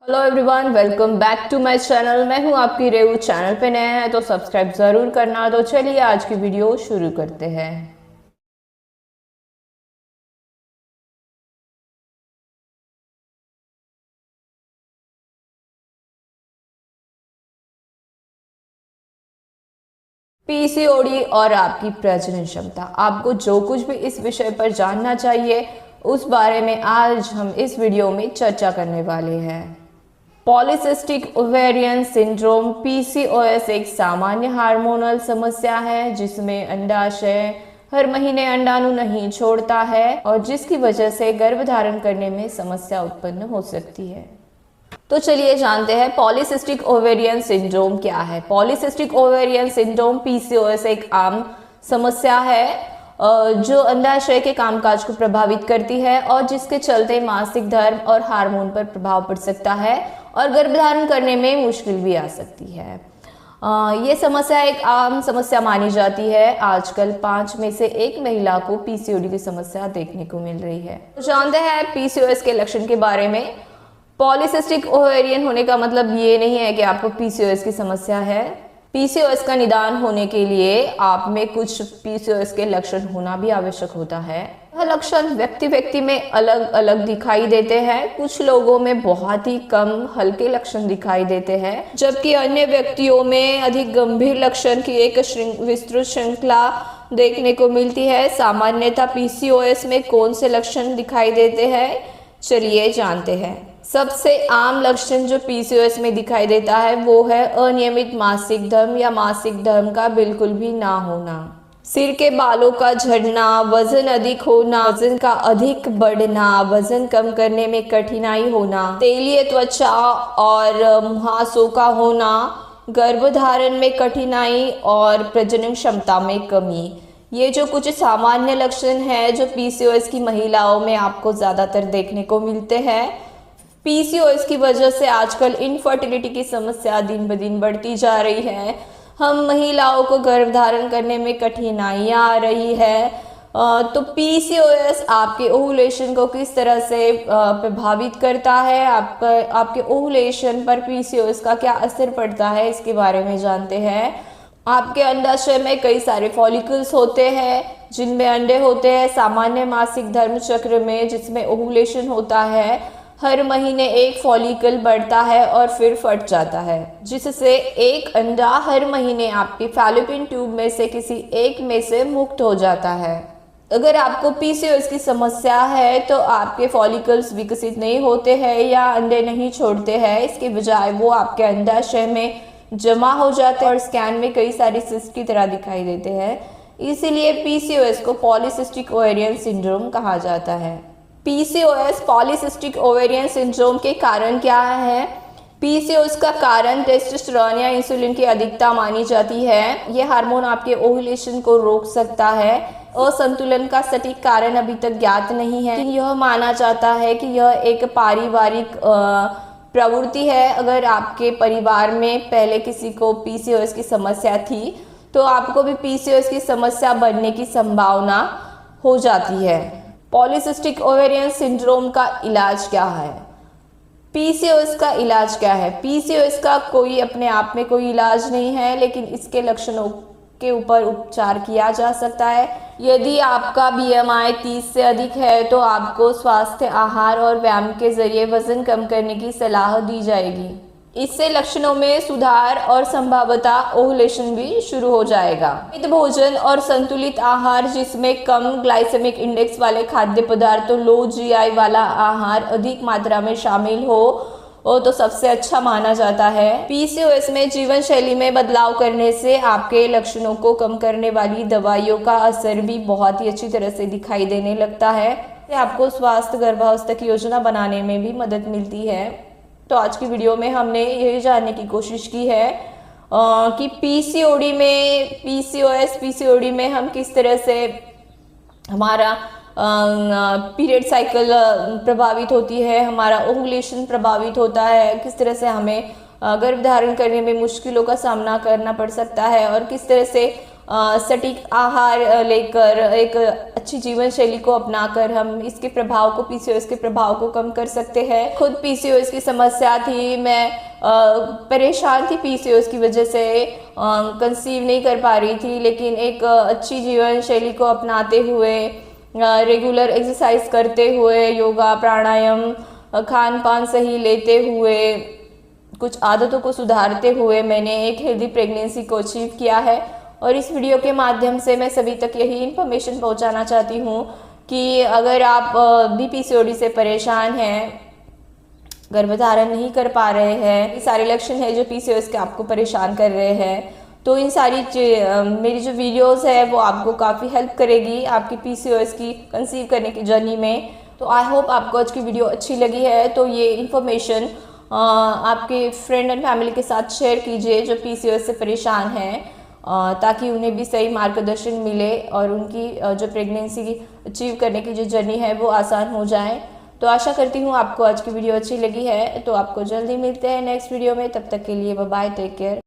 Hello everyone, welcome back to my channel. मैं हूं आपकी रेऊ। चैनल पे नए हैं तो सब्सक्राइब ज़रूर करना। तो चलिए आज की वीडियो शुरू करते हैं। पीसीओडी और आपकी प्रजनन क्षमता, आपको जो कुछ भी इस विषय पर जानना चाहिए उस बारे में आज हम इस वीडियो में चर्चा करने वाले हैं। पॉलीसिस्टिक ओवेरियन सिंड्रोम पीसीओएस एक सामान्य हार्मोनल समस्या है जिसमें अंडाशय हर महीने अंडाणु नहीं छोड़ता है और जिसकी वजह से गर्भधारण करने में समस्या उत्पन्न हो सकती है। तो चलिए जानते हैं पॉलीसिस्टिक ओवेरियन सिंड्रोम क्या है। पॉलीसिस्टिक ओवेरियन सिंड्रोम पीसीओएस एक आम समस्या है जो अंडाशय के कामकाज को प्रभावित करती है और जिसके चलते मासिक धर्म और हार्मोन पर प्रभाव पड़ सकता है और गर्भधारण करने में मुश्किल भी आ सकती है। ये समस्या एक आम समस्या मानी जाती है। आजकल 5 में से 1 महिला को पीसीओडी की समस्या देखने को मिल रही है। तो जानते हैं पीसीओएस के लक्षण के बारे में। पॉलीसिस्टिक ओवेरियन होने का मतलब ये नहीं है कि आपको पीसीओएस की समस्या है। पीसीओएस का निदान होने के लिए आप में कुछ पीसीओएस के लक्षण होना भी आवश्यक होता है। यह लक्षण व्यक्ति में अलग अलग दिखाई देते हैं। कुछ लोगों में बहुत ही कम हल्के लक्षण दिखाई देते हैं, जबकि अन्य व्यक्तियों में अधिक गंभीर लक्षण की एक विस्तृत श्रृंखला देखने को मिलती है। सामान्यतः पीसीओएस में कौन से लक्षण दिखाई देते हैं, चलिए जानते हैं। सबसे आम लक्षण जो पीसीओएस में दिखाई देता है वो है अनियमित मासिक धर्म या मासिक धर्म का बिल्कुल भी ना होना, सिर के बालों का झड़ना, वजन अधिक होना, वजन का अधिक बढ़ना, वजन कम करने में कठिनाई होना, तेलीय त्वचा और मुहासों का होना, गर्भधारण में कठिनाई और प्रजनन क्षमता में कमी। ये जो कुछ सामान्य लक्षण हैं जो पीसीओएस की महिलाओं में आपको ज़्यादातर देखने को मिलते हैं। पीसीओएस की वजह से आजकल इनफर्टिलिटी की समस्या दिन ब दिन बढ़ती जा रही है। हम महिलाओं को गर्भधारण करने में कठिनाइयाँ आ रही है। तो पीसीओएस आपके ओव्यूलेशन को किस तरह से प्रभावित करता है, आपके ओव्यूलेशन पर पीसीओएस का क्या असर पड़ता है, इसके बारे में जानते हैं। आपके अंडाशय में कई सारे फॉलिकल्स होते हैं जिनमें अंडे होते हैं। सामान्य मासिक धर्म चक्र में जिसमें ओव्यूलेशन होता है, हर महीने एक फॉलिकल बढ़ता है और फिर फट जाता है, जिससे एक अंडा हर महीने आपके फैलोपियन ट्यूब में से किसी एक में से मुक्त हो जाता है। अगर आपको पीसीओएस की समस्या है तो आपके फॉलिकल्स विकसित नहीं होते हैं या अंडे नहीं छोड़ते हैं, इसके बजाय वो आपके अंडाशय में जमा हो जाते हैं और स्कैन में कई सारी सिस्ट की तरह दिखाई देते हैं। इसीलिए पीसीओएस को पॉलीसिस्टिक ओवेरियन सिंड्रोम कहा जाता है। पीसीओएस पॉलीसिस्टिक ओवेरियन सिंड्रोम के कारण क्या है? पीसीओएस का कारण टेस्टोस्टेरोन या इंसुलिन की अधिकता मानी जाती है। यह हार्मोन आपके ओव्यूलेशन को रोक सकता है। असंतुलन का सटीक कारण अभी तक ज्ञात नहीं है, लेकिन यह माना जाता है कि यह एक पारिवारिक प्रवृत्ति है। अगर आपके परिवार में पहले किसी को पीसीओएस की समस्या थी तो आपको भी पीसीओएस की समस्या बढ़ने की संभावना हो जाती है। पॉलीसिस्टिक ओवेरियन सिंड्रोम का इलाज क्या है? पीसीओएस का इलाज क्या है? पीसीओएस का कोई अपने आप में कोई इलाज नहीं है, लेकिन इसके लक्षणों के ऊपर उपचार किया जा सकता है। यदि आपका बीएमआई 30 से अधिक है तो आपको स्वास्थ्य, आहार और व्यायाम के जरिए वजन कम करने की सलाह दी जाएगी। इससे लक्षणों में सुधार और संभावतः ओव्यूलेशन भी शुरू हो जाएगा। मित भोजन और संतुलित आहार जिसमें कम ग्लाइसेमिक इंडेक्स वाले खाद्य पदार्थों, लो जीआई वाला आहार अधिक मात्रा में शामिल हो तो सबसे अच्छा माना जाता है। पीसीओएस में जीवन शैली में बदलाव करने से आपके लक्षणों को कम करने वाली दवाइयों का असर भी बहुत ही अच्छी तरह से दिखाई देने लगता है। आपको स्वास्थ्य गर्भावस्था की योजना बनाने में भी मदद मिलती है। तो आज की वीडियो में हमने यही जानने की कोशिश की है कि पीसीओडी में हम किस तरह से हमारा पीरियड साइकिल प्रभावित होती है, हमारा ओव्यूलेशन प्रभावित होता है, किस तरह से हमें गर्भधारण करने में मुश्किलों का सामना करना पड़ सकता है और किस तरह से सटीक आहार लेकर एक अच्छी जीवन शैली को अपनाकर हम इसके प्रभाव को, पीसीओएस के प्रभाव को कम कर सकते हैं। खुद पीसीओएस की समस्या थी, मैं परेशान थी पीसीओएस की वजह से, कंसीव नहीं कर पा रही थी, लेकिन एक अच्छी जीवन शैली को अपनाते हुए, रेगुलर एक्सरसाइज करते हुए, योगा प्राणायाम, खान पान सही लेते हुए, कुछ आदतों को सुधारते हुए मैंने एक हेल्दी प्रेगनेंसी को अचीव किया है। और इस वीडियो के माध्यम से मैं सभी तक यही इन्फॉर्मेशन पहुंचाना चाहती हूँ कि अगर आप भी पीसीओडी से परेशान हैं, गर्भधारण नहीं कर पा रहे हैं, ये सारे लक्षण हैं जो पीसीओएस के आपको परेशान कर रहे हैं, तो इन सारी मेरी जो वीडियोस है वो आपको काफ़ी हेल्प करेगी आपकी पीसीओएस की कंसीव करने की जर्नी में। तो आई होप आपको आज की वीडियो अच्छी लगी है। तो ये इन्फॉर्मेशन आपके फ्रेंड एंड फैमिली के साथ शेयर कीजिए जो पीसीओएस से परेशान हैं, ताकि उन्हें भी सही मार्गदर्शन मिले और उनकी जो प्रेगनेंसी अचीव करने की जो जर्नी है वो आसान हो जाए। तो आशा करती हूँ आपको आज की वीडियो अच्छी लगी है। तो आपको जल्दी मिलते हैं नेक्स्ट वीडियो में, तब तक के लिए बाय बाय, टेक केयर।